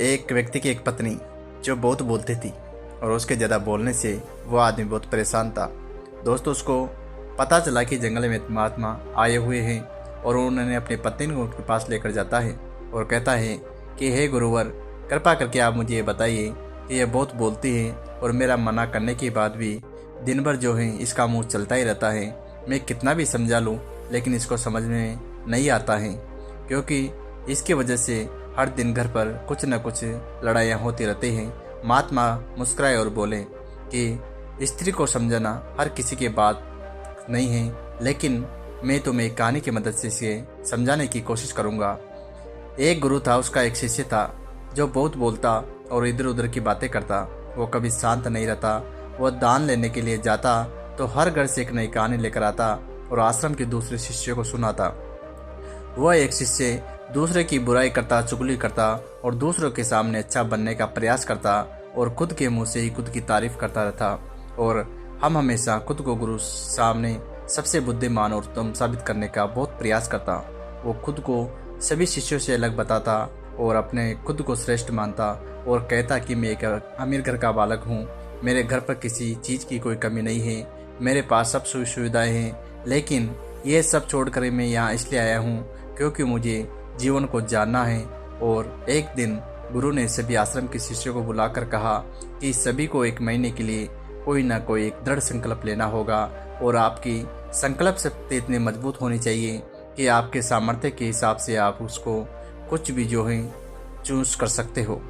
एक व्यक्ति की एक पत्नी जो बहुत बोलती थी और उसके ज़्यादा बोलने से वो आदमी बहुत परेशान था। दोस्तों, उसको पता चला कि जंगल में महात्मा आए हुए हैं और उन्होंने अपनी पत्नी को उनके पास लेकर जाता है और कहता है कि हे गुरुवर, कृपा करके आप मुझे ये बताइए कि ये बहुत बोलती है और मेरा मना करने के बाद भी दिन भर जो है इसका मुंह चलता ही रहता है। मैं कितना भी समझा लूँ लेकिन इसको समझ में नहीं आता है, क्योंकि इसकी वजह से हर दिन घर पर कुछ न कुछ लड़ाइयाँ होती रहती हैं। महात्मा मुस्कुराए और बोले कि स्त्री को समझाना हर किसी की बात नहीं है, लेकिन मैं तुम्हें एक कहानी की मदद से इसे समझाने की कोशिश करूँगा। एक गुरु था, उसका एक शिष्य था जो बहुत बोलता और इधर उधर की बातें करता। वो कभी शांत नहीं रहता। वह दान लेने के लिए जाता तो हर घर से एक नई कहानी लेकर आता और आश्रम के दूसरे शिष्यों को सुनाता। वह एक शिष्य दूसरे की बुराई करता, चुगली करता और दूसरों के सामने अच्छा बनने का प्रयास करता और खुद के मुंह से ही खुद की तारीफ करता रहता। और हम हमेशा खुद को गुरु सामने सबसे बुद्धिमान और उत्तम साबित करने का बहुत प्रयास करता। वो खुद को सभी शिष्यों से अलग बताता और अपने खुद को श्रेष्ठ मानता और कहता कि मैं एक अमीर घर का बालक हूँ, मेरे घर पर किसी चीज़ की कोई कमी नहीं है, मेरे पास सब सुविधाएं हैं, लेकिन ये सब छोड़कर मैं यहाँ इसलिए आया हूँ क्योंकि मुझे जीवन को जानना है। और एक दिन गुरु ने सभी आश्रम के शिष्यों को बुलाकर कहा कि सभी को एक महीने के लिए कोई ना कोई एक दृढ़ संकल्प लेना होगा और आपकी संकल्प शक्ति इतनी मजबूत होनी चाहिए कि आपके सामर्थ्य के हिसाब से आप उसको कुछ भी जो है चूज कर सकते हो।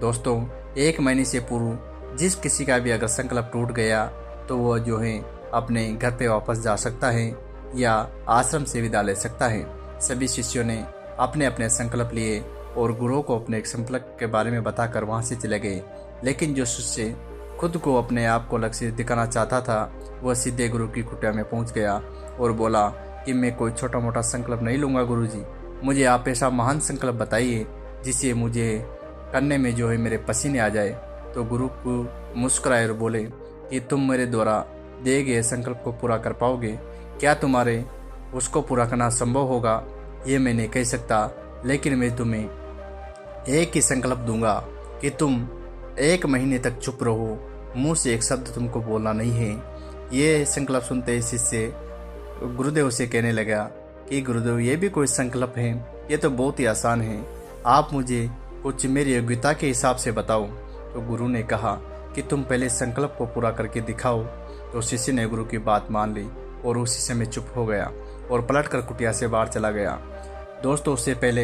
दोस्तों, एक महीने से पूर्व जिस किसी का भी अगर संकल्प टूट गया तो वह जो है अपने घर पे वापस जा सकता है या आश्रम से विदा ले सकता है। सभी शिष्यों ने अपने अपने संकल्प लिए और गुरु को अपने संकल्प के बारे में बताकर वहां से चले गए। लेकिन जो शिष्य खुद को अपने आप को अलग से दिखाना चाहता था वह सीधे गुरु की कुटिया में पहुंच गया और बोला कि मैं कोई छोटा मोटा संकल्प नहीं लूँगा गुरुजी, मुझे आप ऐसा महान संकल्प बताइए जिसे मुझे करने में जो है मेरे पसीने आ जाए। तो गुरु को मुस्कुराए और बोले कि तुम मेरे द्वारा दिए गए संकल्प को पूरा कर पाओगे? क्या तुम्हारे उसको पूरा करना संभव होगा ये मैं नहीं कह सकता, लेकिन मैं तुम्हें एक ही संकल्प दूंगा कि तुम एक महीने तक चुप रहो, मुंह से एक शब्द तुमको बोलना नहीं है। ये संकल्प सुनते ही शिष्य गुरुदेव से कहने लगा कि गुरुदेव, ये भी कोई संकल्प है? ये तो बहुत ही आसान है, आप मुझे कुछ मेरी योग्यता के हिसाब से बताओ। तो गुरु ने कहा कि तुम पहले संकल्प को पूरा करके दिखाओ। तो शिष्य ने गुरु की बात मान ली और उसी समय चुप हो गया और पलटकर कुटिया से बाहर चला गया। दोस्तों, उससे पहले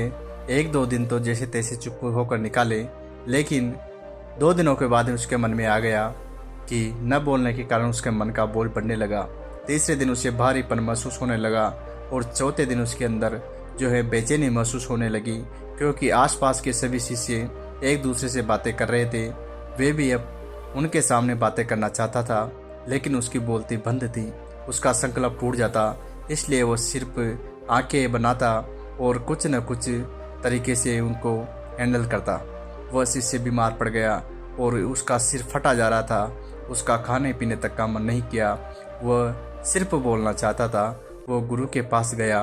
एक दो दिन तो जैसे तैसे चुप होकर निकाले, लेकिन 2 दिनों के बाद उसके मन में आ गया कि न बोलने के कारण उसके मन का बोल बढ़ने लगा। तीसरे दिन उसे भारीपन महसूस होने लगा और चौथे दिन उसके अंदर जो है बेचैनी महसूस होने लगी, क्योंकि आसपास के सभी शिष्य एक दूसरे से बातें कर रहे थे। वे भी अब उनके सामने बातें करना चाहता था, लेकिन उसकी बोलती बंद थी। उसका संकल्प टूट जाता, इसलिए वो सिर्फ आंखें बनाता और कुछ न कुछ तरीके से उनको हैंडल करता। वह शिष्य बीमार पड़ गया और उसका सिर फटा जा रहा था। उसका खाने पीने तक का मन नहीं किया, वह सिर्फ बोलना चाहता था। वो गुरु के पास गया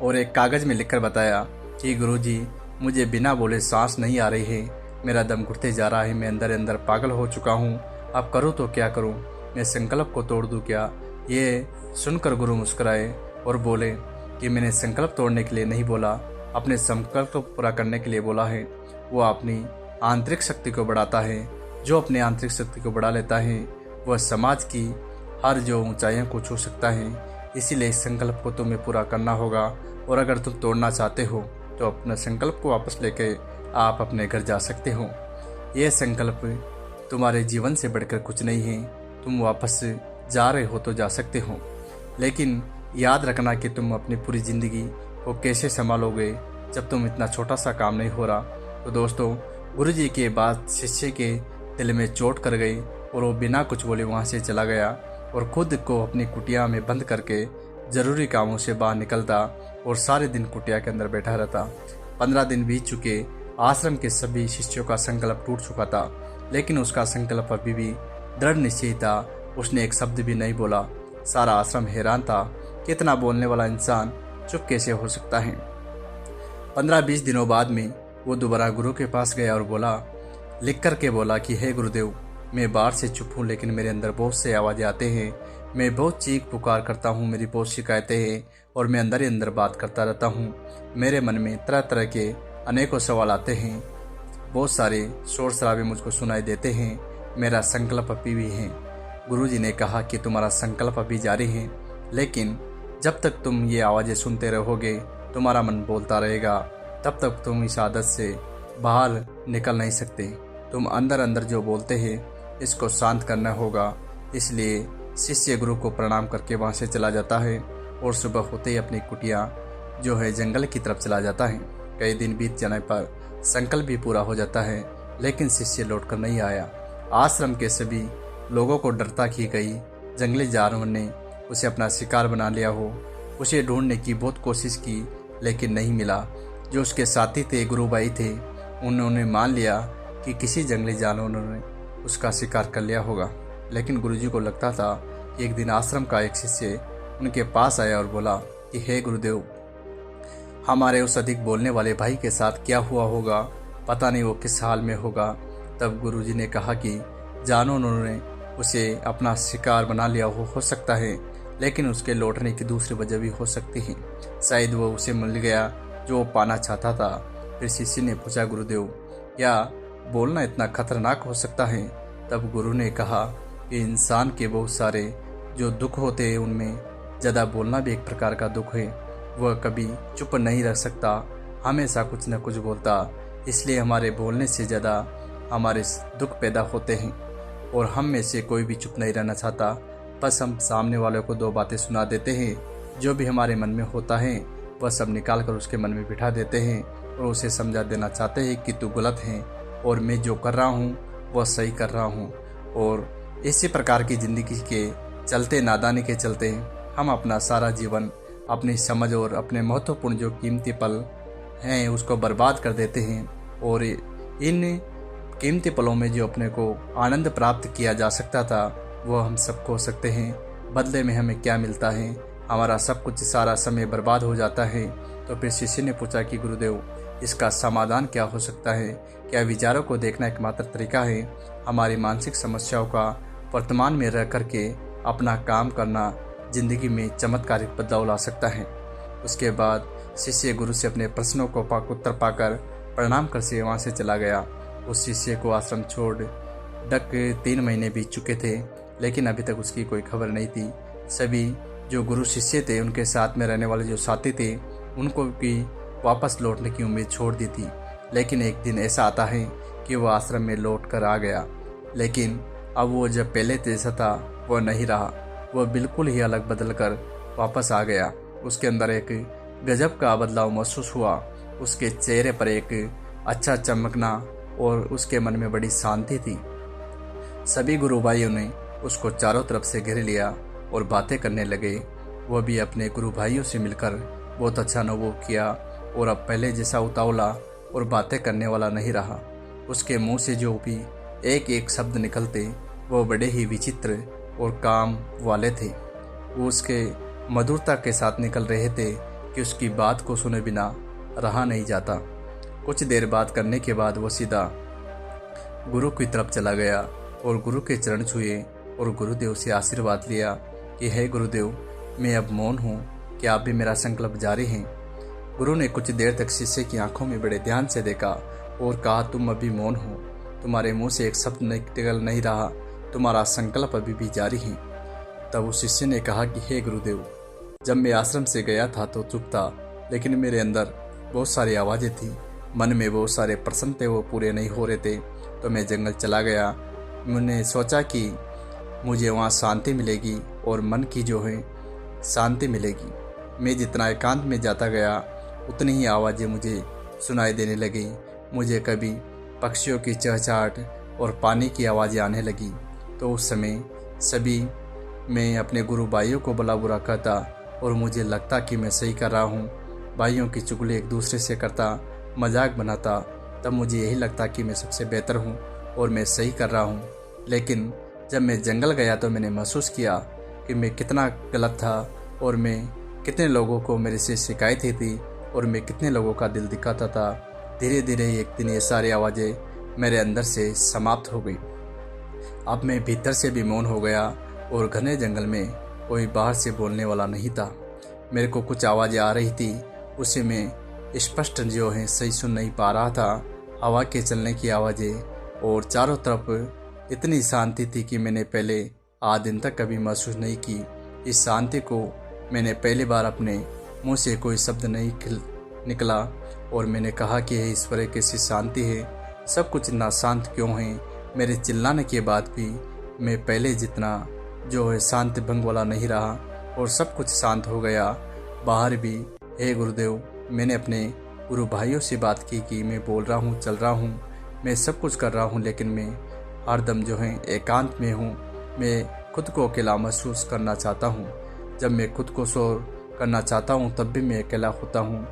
और एक कागज़ में लिखकर बताया कि गुरुजी, मुझे बिना बोले सांस नहीं आ रही है, मेरा दम घुटते जा रहा है, मैं अंदर अंदर पागल हो चुका हूँ, अब करूँ तो क्या करूँ, मैं संकल्प को तोड़ दूँ क्या? ये सुनकर गुरु मुस्कुराए और बोले कि मैंने संकल्प तोड़ने के लिए नहीं बोला, अपने संकल्प को पूरा करने के लिए बोला है। वो अपनी आंतरिक शक्ति को बढ़ाता है। जो अपनी आंतरिक शक्ति को बढ़ा लेता है वह समाज की हर जो ऊंचाइयों को छू सकता है। इसीलिए इस संकल्प को तुम्हें पूरा करना होगा और अगर तुम तोड़ना चाहते हो तो अपने संकल्प को वापस लेके आप अपने घर जा सकते हो। यह संकल्प तुम्हारे जीवन से बढ़कर कुछ नहीं है। तुम वापस जा रहे हो तो जा सकते हो, लेकिन याद रखना कि तुम अपनी पूरी ज़िंदगी को कैसे संभालोगे जब तुम इतना छोटा सा काम नहीं हो रहा। तो दोस्तों, गुरुजी के बाद शिष्य के दिल में चोट कर गई और वो बिना कुछ बोले वहाँ से चला गया और खुद को अपनी कुटिया में बंद करके ज़रूरी कामों से बाहर निकलता और सारे दिन कुटिया के अंदर बैठा रहता। 15 दिन बीत चुके। आश्रम के सभी शिष्यों का संकल्प टूट चुका था, लेकिन उसका संकल्प अभी भी दृढ़ निश्चय था। उसने एक शब्द भी नहीं बोला। सारा आश्रम हैरान था कि इतना बोलने वाला इंसान चुप कैसे हो सकता है। 15-20 दिनों बाद में वो दोबारा गुरु के पास गया और बोला, लिख कर के बोला कि हे गुरुदेव, मैं बाहर से चुप हूँ लेकिन मेरे अंदर बहुत से आवाज़ें आते हैं। मैं बहुत चीख पुकार करता हूँ, मेरी बहुत शिकायतें हैं और मैं अंदर ही अंदर बात करता रहता हूँ। मेरे मन में तरह तरह के अनेकों सवाल आते हैं, बहुत सारे शोर शराबे मुझको सुनाई देते हैं। मेरा संकल्प अभी भी है। गुरुजी ने कहा कि तुम्हारा संकल्प अभी जारी है, लेकिन जब तक तुम ये आवाज़ें सुनते रहोगे, तुम्हारा मन बोलता रहेगा, तब तक तुम इस आदत से बाहर निकल नहीं सकते। तुम अंदर अंदर जो बोलते हैं इसको शांत करना होगा। इसलिए शिष्य गुरु को प्रणाम करके वहाँ से चला जाता है और सुबह होते ही अपनी कुटिया जो है जंगल की तरफ चला जाता है। कई दिन बीत जाने पर संकल्प भी पूरा हो जाता है, लेकिन शिष्य लौटकर नहीं आया। आश्रम के सभी लोगों को डरता कि कहीं जंगली जानवर ने उसे अपना शिकार बना लिया हो। उसे ढूंढने की बहुत कोशिश की लेकिन नहीं मिला। जो उसके साथी थे, गुरुभाई थे, उन्होंने मान लिया कि किसी जंगली जानवर ने उसका शिकार कर लिया होगा। लेकिन गुरुजी को लगता था कि एक दिन आश्रम का एक शिष्य उनके पास आया और बोला कि हे गुरुदेव, हमारे उस अधिक बोलने वाले भाई के साथ क्या हुआ होगा, पता नहीं वो किस हाल में होगा। तब गुरुजी ने कहा कि जानवरों ने उसे अपना शिकार बना लिया हो सकता है, लेकिन उसके लौटने की दूसरी वजह भी हो सकती है। शायद वो उसे मिल गया जो वो पाना चाहता था। फिर शिष्य ने पूछा, गुरुदेव, क्या बोलना इतना खतरनाक हो सकता है? तब गुरु ने कहा कि इंसान के बहुत सारे जो दुख होते हैं उनमें ज़्यादा बोलना भी एक प्रकार का दुख है। वह कभी चुप नहीं रह सकता, हमेशा कुछ न कुछ बोलता। इसलिए हमारे बोलने से ज़्यादा हमारे दुख पैदा होते हैं और हम में से कोई भी चुप नहीं रहना चाहता। बस हम सामने वालों को दो बातें सुना देते हैं, जो भी हमारे मन में होता है वह सब निकाल कर उसके मन में बिठा देते हैं और उसे समझा देना चाहते हैं कि तू गलत है और मैं जो कर रहा हूँ वह सही कर रहा हूँ। और इसी प्रकार की ज़िंदगी के चलते, नादानी के चलते हम अपना सारा जीवन अपनी समझ और अपने महत्वपूर्ण जो कीमती पल हैं उसको बर्बाद कर देते हैं। और इन कीमती पलों में जो अपने को आनंद प्राप्त किया जा सकता था वो हम सब खो सकते हैं। बदले में हमें क्या मिलता है? हमारा सब कुछ, सारा समय बर्बाद हो जाता है। तो फिर शिष्य ने पूछा कि गुरुदेव, इसका समाधान क्या हो सकता है? क्या विचारों को देखना एकमात्र तरीका है? हमारी मानसिक समस्याओं का वर्तमान में रह करके अपना काम करना जिंदगी में चमत्कारिक बदलाव ला सकता है। उसके बाद शिष्य गुरु से अपने प्रश्नों को उत्तर पाकर प्रणाम कर से वहाँ से चला गया। उस शिष्य को आश्रम छोड़ ढक 3 महीने बीत चुके थे, लेकिन अभी तक उसकी कोई खबर नहीं थी। सभी जो गुरु शिष्य थे, उनके साथ में रहने वाले जो साथी थे, उनको भी वापस लौटने की उम्मीद छोड़ दी थी। लेकिन एक दिन ऐसा आता है कि वह आश्रम में लौट कर आ गया, लेकिन अब वो जब पहले जैसा था वह नहीं रहा। वह बिल्कुल ही अलग बदल कर वापस आ गया। उसके अंदर एक गजब का बदलाव महसूस हुआ। उसके चेहरे पर एक अच्छा चमकना और उसके मन में बड़ी शांति थी। सभी गुरु भाइयों ने उसको चारों तरफ से घेर लिया और बातें करने लगे। वह भी अपने गुरु भाइयों से मिलकर बहुत अच्छा अनुभव किया और अब पहले जैसा उतावला और बातें करने वाला नहीं रहा। उसके मुंह से जो भी एक एक शब्द निकलते वो बड़े ही विचित्र और काम वाले थे। वो उसके मधुरता के साथ निकल रहे थे कि उसकी बात को सुने बिना रहा नहीं जाता। कुछ देर बात करने के बाद वो सीधा गुरु की तरफ चला गया और गुरु के चरण छुए और गुरुदेव से आशीर्वाद लिया कि हे गुरुदेव, मैं अब मौन हूँ, क्या आप भी मेरा संकल्प जारी हैं? गुरु ने कुछ देर तक शिष्य की आंखों में बड़े ध्यान से देखा और कहा, तुम अभी मौन हो, तुम्हारे मुंह से एक शब्द निकल नहीं रहा, तुम्हारा संकल्प अभी भी जारी है। तब उस शिष्य ने कहा कि हे गुरुदेव, जब मैं आश्रम से गया था तो चुप था, लेकिन मेरे अंदर बहुत सारी आवाज़ें थी, मन में बहुत सारे प्रश्न थे, वो पूरे नहीं हो रहे थे। तो मैं जंगल चला गया। मैंने सोचा कि मुझे वहाँ शांति मिलेगी और मन की जो है शांति मिलेगी। मैं जितना एकांत में जाता गया उतनी ही आवाज़ें मुझे सुनाई देने लगी। मुझे कभी पक्षियों की चहचहाट और पानी की आवाज़ें आने लगी। तो उस समय सभी मैं अपने गुरु भाइयों को भला बुरा कहता और मुझे लगता कि मैं सही कर रहा हूँ। भाइयों की चुगली एक दूसरे से करता, मजाक बनाता। तब मुझे यही लगता कि मैं सबसे बेहतर हूँ और मैं सही कर रहा हूँ। लेकिन जब मैं जंगल गया तो मैंने महसूस किया कि मैं कितना गलत था और मैं कितने लोगों को मेरे से शिकायतें थी और मैं कितने लोगों का दिल दिखाता था। धीरे धीरे एक दिन ये सारी आवाज़ें मेरे अंदर से समाप्त हो गई। अब मैं भीतर से भी मौन हो गया और घने जंगल में कोई बाहर से बोलने वाला नहीं था। मेरे को कुछ आवाज़ें आ रही थी, उसे मैं स्पष्ट जो है सही सुन नहीं पा रहा था। हवा के चलने की आवाज़ें और चारों तरफ इतनी शांति थी कि मैंने पहले आज दिन तक कभी महसूस नहीं की। इस शांति को मैंने पहली बार अपने मुंह से कोई शब्द नहीं निकला और मैंने कहा कि हे ईश्वर, कैसी शांति है, सब कुछ इतना शांत क्यों है। मेरे चिल्लाने के बाद भी मैं पहले जितना जो है शांति भंग वाला नहीं रहा और सब कुछ शांत हो गया। बाहर भी हे गुरुदेव, मैंने अपने गुरु भाइयों से बात की कि मैं बोल रहा हूँ, चल रहा हूँ, मैं सब कुछ कर रहा हूँ, लेकिन मैं हरदम जो है एकांत में हूँ। मैं खुद को अकेला महसूस करना चाहता हूँ। जब मैं खुद को शोर करना चाहता हूँ तब भी मैं अकेला होता हूँ।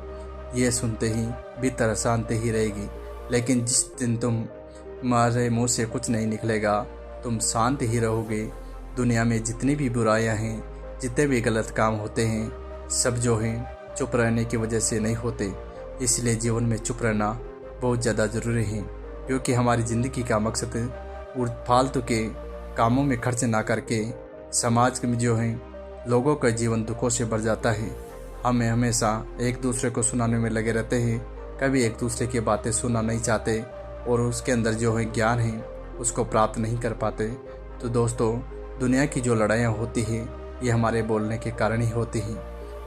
ये सुनते ही भीतर शांति ही रहेगी, लेकिन जिस दिन तुम्हारे मुँह से कुछ नहीं निकलेगा, तुम शांत ही रहोगे। दुनिया में जितनी भी बुराइयां हैं, जितने भी गलत काम होते हैं, सब जो हैं चुप रहने की वजह से नहीं होते। इसलिए जीवन में चुप रहना बहुत ज़्यादा ज़रूरी है, क्योंकि हमारी ज़िंदगी का मकसद फालतू के कामों में खर्च ना करके समाज में जो है लोगों का जीवन दुखों से भर जाता है। हमें हमेशा एक दूसरे को सुनाने में लगे रहते हैं, कभी एक दूसरे की बातें सुनना नहीं चाहते और उसके अंदर जो है ज्ञान है उसको प्राप्त नहीं कर पाते। तो दोस्तों, दुनिया की जो लड़ाइयाँ होती हैं ये हमारे बोलने के कारण ही होती हैं।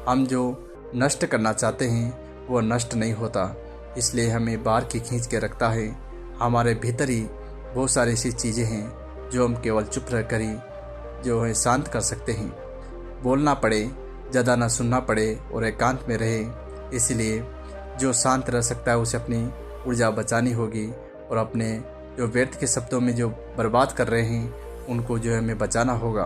हम जो नष्ट करना चाहते हैं वो नष्ट नहीं होता, इसलिए हमें बाहर की खींच के रखता है। हमारे भीतर ही बहुत सारी ऐसी चीज़ें हैं जो हम केवल चुप रह कर ही जो है शांत कर सकते हैं। बोलना पड़े, ज़्यादा ना सुनना पड़े और एकांत में रहे। इसलिए जो शांत रह सकता है उसे अपनी ऊर्जा बचानी होगी और अपने जो व्यर्थ के शब्दों में जो बर्बाद कर रहे हैं उनको जो है हमें बचाना होगा,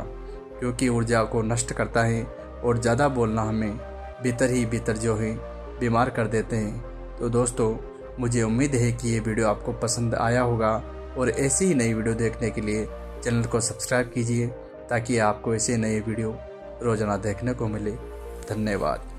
क्योंकि ऊर्जा को नष्ट करता है और ज़्यादा बोलना हमें भीतर ही भीतर जो है बीमार कर देते हैं। तो दोस्तों, मुझे उम्मीद है कि ये वीडियो आपको पसंद आया होगा और ऐसी ही नई वीडियो देखने के लिए चैनल को सब्सक्राइब कीजिए ताकि आपको ऐसे नए वीडियो रोज़ाना देखने को मिले। धन्यवाद।